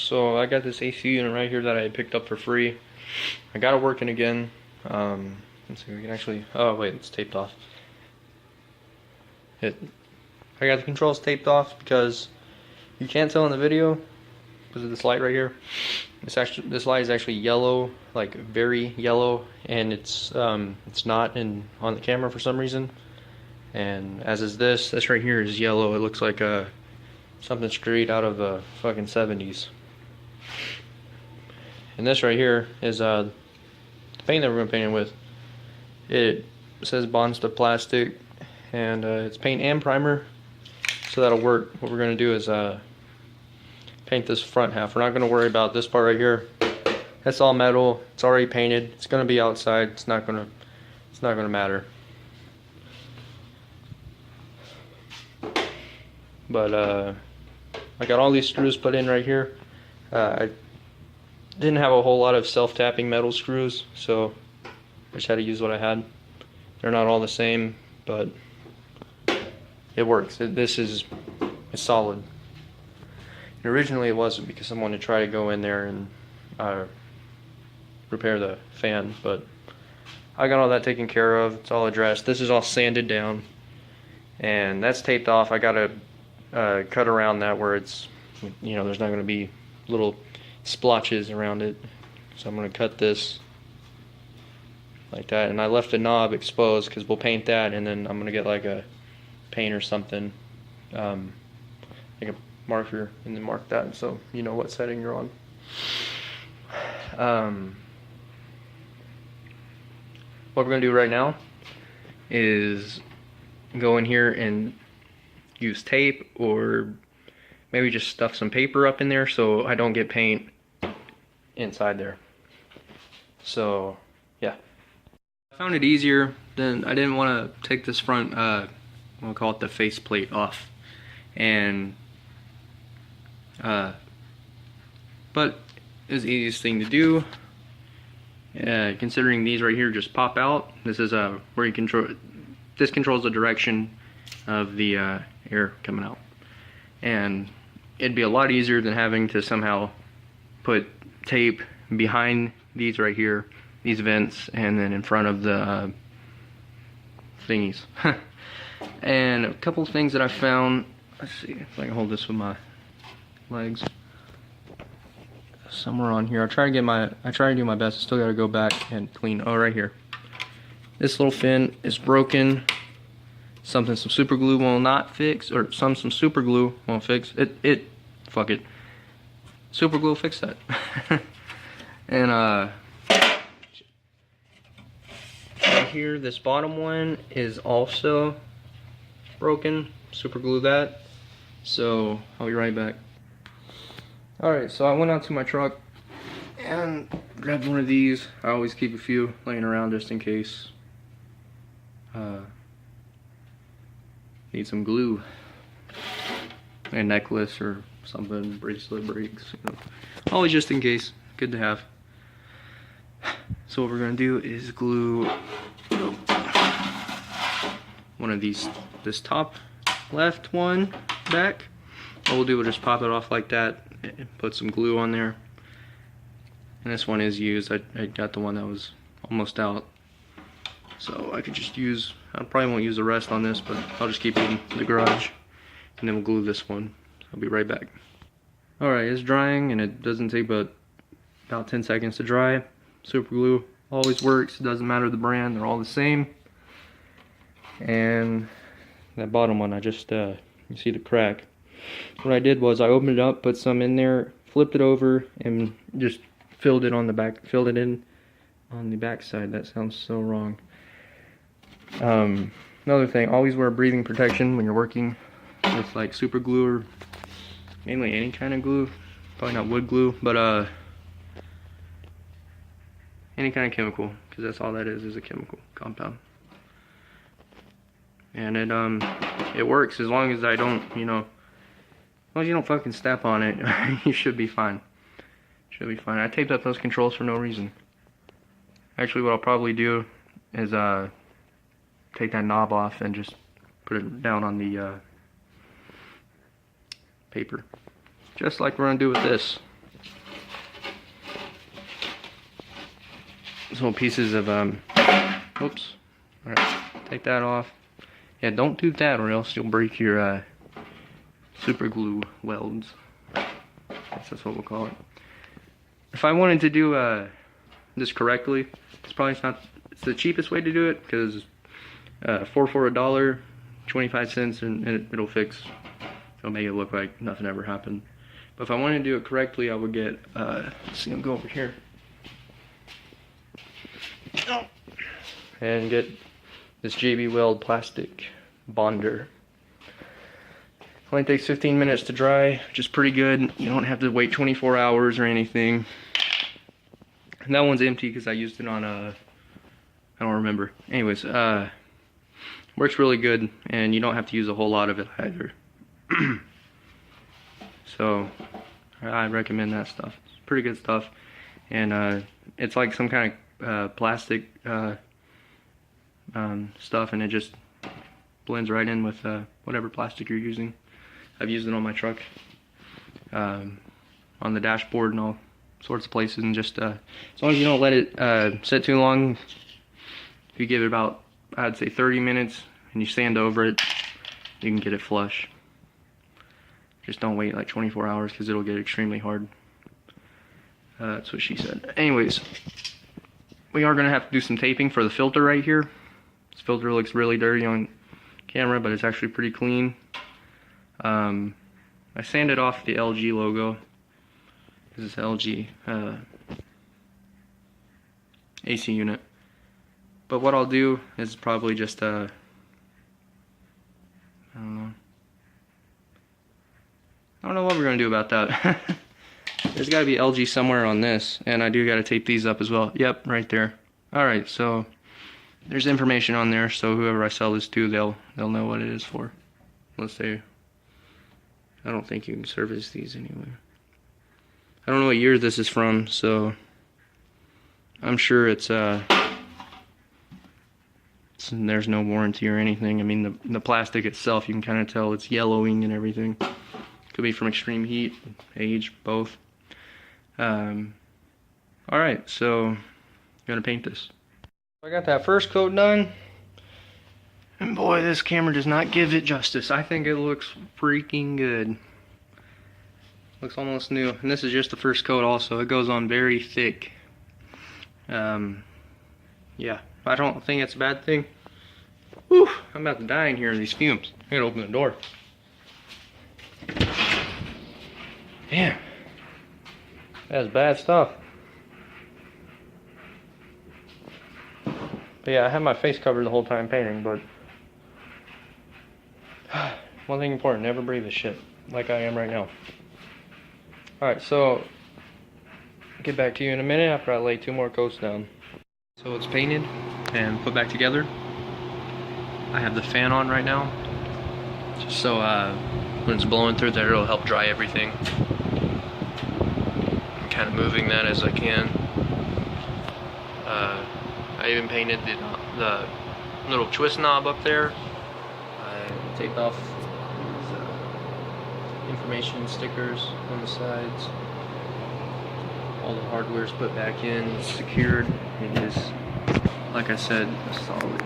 So I got this AC unit right here that I picked up for free. I got it working again. Let's see, we can actually, oh wait, it's taped off. I got the controls taped off because you can't tell in the video because of this light right here. This light is actually yellow, like very yellow, and it's not on the camera for some reason. And as is this right here is yellow. It looks like something straight out of the fucking 70s. And this right here is the paint that we're gonna paint it with. It says bonds to plastic, and it's paint and primer, so that'll work. What we're gonna do is paint this front half. We're not gonna worry about this part right here. That's all metal. It's already painted. It's gonna be outside. It's not gonna matter. But I got all these screws put in right here. I didn't have a whole lot of self-tapping metal screws, so I just had to use what I had. They're not all the same, but it works. It's solid. And originally it wasn't, because someone had tried to go in there and repair the fan, but I got all that taken care of. It's all addressed. This is all sanded down, and that's taped off. I gotta cut around that where it's, you know, there's not going to be little splotches around it. So I'm going to cut this like that, and I left the knob exposed because we'll paint that, and then I'm going to get like a paint or something, like a marker, and then mark that so you know what setting you're on. What we're going to do right now is go in here and use tape, or maybe just stuff some paper up in there so I don't get paint inside there. So yeah, I found it easier. Then I didn't want to take this front we'll call it the face plate off, and but it was the easiest thing to do, considering these right here just pop out. This is where you control, this controls the direction of the air coming out, and it'd be a lot easier than having to somehow put tape behind these right here, these vents, and then in front of the thingies. And a couple of things that I found. Let's see if I can hold this with my legs. Somewhere on here. I try to do my best. I still gotta go back and clean. Oh, right here. This little fin is broken. Something some super glue will not fix, or some super glue won't fix. Fuck it. Super glue will fix that. And right here, this bottom one is also broken. Super glue that. So I'll be right back. Alright, so I went out to my truck and grabbed one of these. I always keep a few laying around just in case. Need some glue, a necklace or something, bracelet breaks, you know. Always just in case, good to have. So what we're gonna do is glue one of these, this top left one back. What we'll do is just pop it off like that and put some glue on there. And this one is used. I got the one that was almost out, so I could just use, I probably won't use the rest on this, but I'll just keep it in the garage, and then we'll glue this one. I'll be right back. Alright, it's drying, and it doesn't take but about 10 seconds to dry. Super glue always works. It doesn't matter the brand, they're all the same. And that bottom one, I just you see the crack. What I did was I opened it up, put some in there, flipped it over, and just filled it in on the back side. That sounds so wrong. Another thing, always wear breathing protection when you're working with like super glue, or mainly any kind of glue. Probably not wood glue, but any kind of chemical, because that's all that is a chemical compound. And it works as long as I don't, you know, as long as you don't fucking step on it, you should be fine. Should be fine. I taped up those controls for no reason. Actually, what I'll probably do is take that knob off and just put it down on the paper, just like we're gonna do with this. little pieces of oops. All right, take that off. Yeah, don't do that or else you'll break your super glue welds. I guess that's what we'll call it. If I wanted to do this correctly, it's the cheapest way to do it, because 4 for $1, 25 cents, and it'll fix. It'll make it look like nothing ever happened. But if I wanted to do it correctly, I would get let's see, I'll go over here and get this JB Weld plastic bonder. Only takes 15 minutes to dry, which is pretty good. You don't have to wait 24 hours or anything. And that one's empty because I used it on I don't remember. Anyways, works really good, and you don't have to use a whole lot of it either. So I recommend that stuff. It's pretty good stuff, and it's like some kind of plastic stuff, and it just blends right in with whatever plastic you're using. I've used it on my truck, on the dashboard and all sorts of places, and just as long as you don't let it sit too long, if you give it about, I'd say 30 minutes, and you sand over it, you can get it flush. Just don't wait like 24 hours because it'll get extremely hard. That's what she said. Anyways, we are going to have to do some taping for the filter right here. This filter looks really dirty on camera, but it's actually pretty clean. I sanded off the LG logo. This is LG AC unit. But what I'll do is probably just I don't know what we're gonna do about that. There's gotta be LG somewhere on this, and I do gotta tape these up as well. Yep, right there. Alright, so there's information on there, so whoever I sell this to, they'll know what it is for. Let's say, I don't think you can service these anyway. I don't know what year this is from, so I'm sure there's no warranty or anything. I mean, the plastic itself, you can kind of tell it's yellowing and everything. Could be from extreme heat, age, both. Alright, so I'm gonna paint this. I got that first coat done, and boy, this camera does not give it justice. I think it looks freaking good. Looks almost new, and this is just the first coat also. It goes on very thick. Yeah, I don't think it's a bad thing. Whew, I'm about to die in here in these fumes. I gotta open the door. Damn, that's bad stuff. But yeah, I had my face covered the whole time painting, but one thing important, never breathe this shit like I am right now. Alright, so I'll get back to you in a minute after I lay 2 more coats down. So it's painted and put back together. I have the fan on right now, just so when it's blowing through there, it'll help dry everything. I'm kind of moving that as I can. I even painted the little twist knob up there. I taped off these information stickers on the sides. All the hardware's put back in, it's secured. It is, like I said, solid.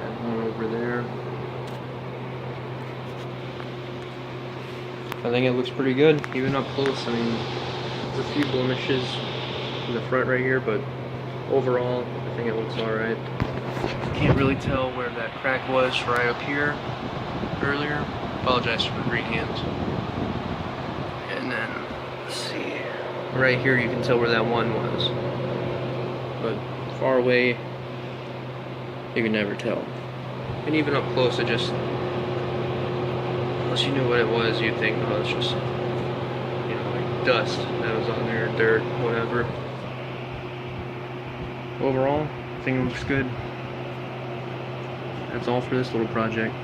Got one over there. I think it looks pretty good, even up close. I mean, there's a few blemishes in the front right here, but overall, I think it looks alright. Can't really tell where that crack was right up here earlier. Apologize for the green hands. And then, let's see, right here you can tell where that one was. But far away, you can never tell. And even up close, it just, unless you knew what it was, you'd think, oh, it's just, you know, like dust that was on there, dirt, whatever. Overall, I think it looks good. That's all for this little project.